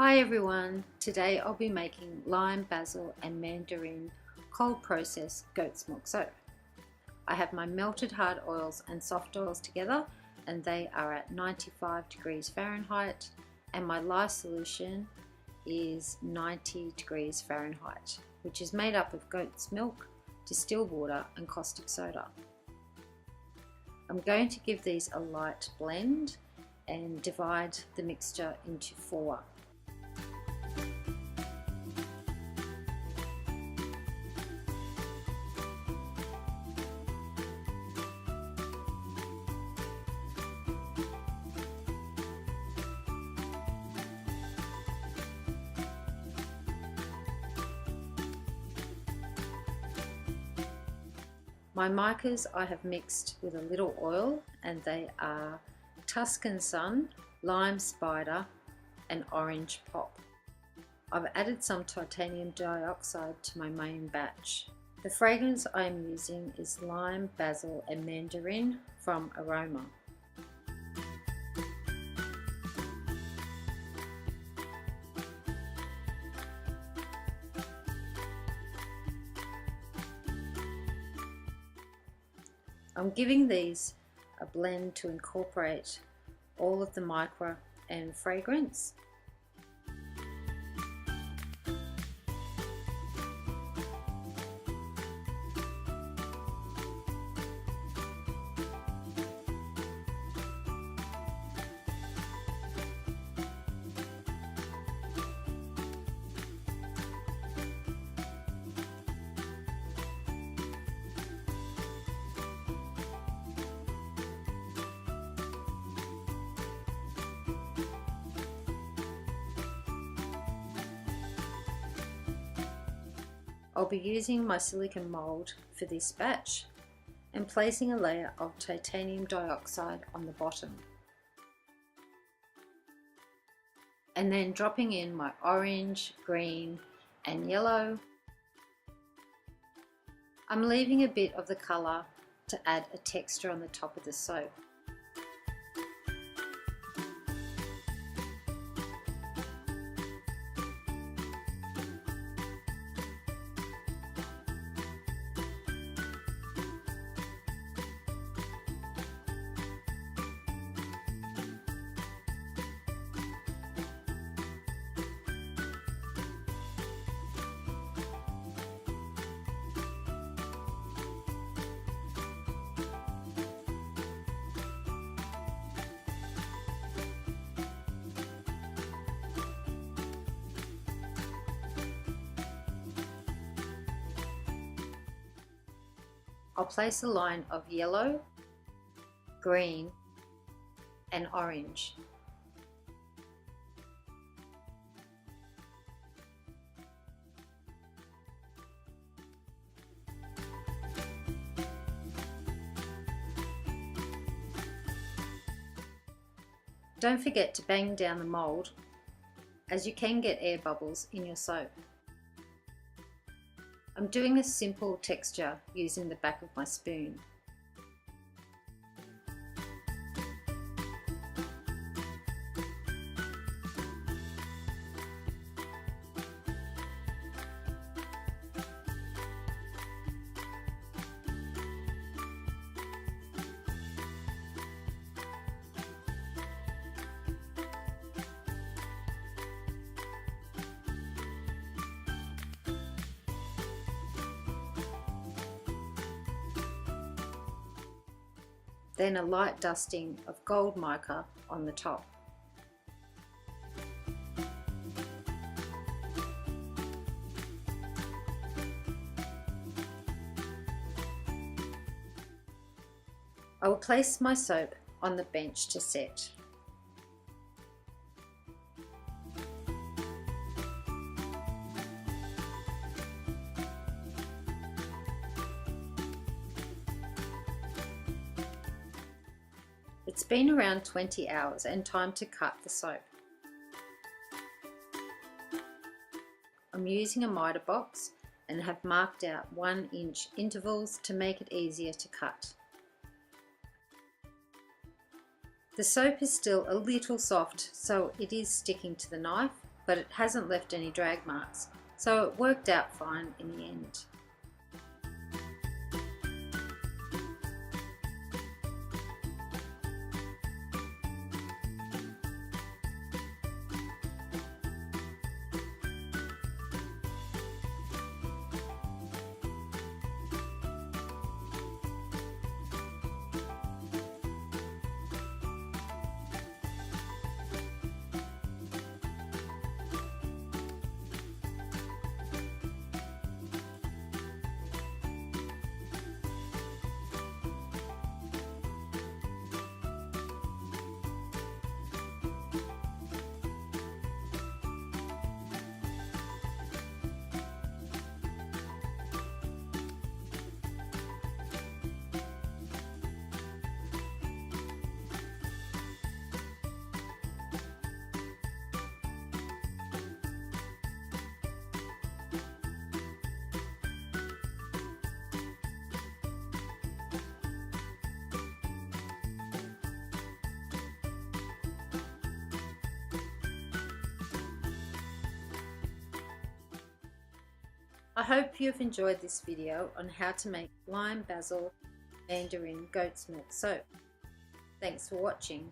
Hi everyone, today I'll be making lime, basil and mandarin cold process goat's milk soap. I have my melted hard oils and soft oils together and they are at 95 degrees Fahrenheit and my lye solution is 90 degrees Fahrenheit, which is made up of goat's milk, distilled water and caustic soda. I'm going to give these a light blend and divide the mixture into 4. My micas I have mixed with a little oil and they are Tuscan Sun, Lime Spider and Orange Pop. I've added some titanium dioxide to my main batch. The fragrance I am using is Lime, Basil and Mandarin from Eroma. I'm giving these a blend to incorporate all of the mica and fragrance. I'll be using my silicone mold for this batch and placing a layer of titanium dioxide on the bottom. And then dropping in my orange, green and yellow. I'm leaving a bit of the colour to add a texture on the top of the soap. I'll place a line of yellow, green and orange. Don't forget to bang down the mould as you can get air bubbles in your soap. I'm doing a simple texture using the back of my spoon. Then a light dusting of gold mica on the top. I will place my soap on the bench to set. It's been around 20 hours and time to cut the soap. I'm using a miter box and have marked out 1-inch intervals to make it easier to cut. The soap is still a little soft, so it is sticking to the knife, but it hasn't left any drag marks, so it worked out fine in the end. I hope you've enjoyed this video on how to make lime basil mandarin goat's milk soap. Thanks for watching.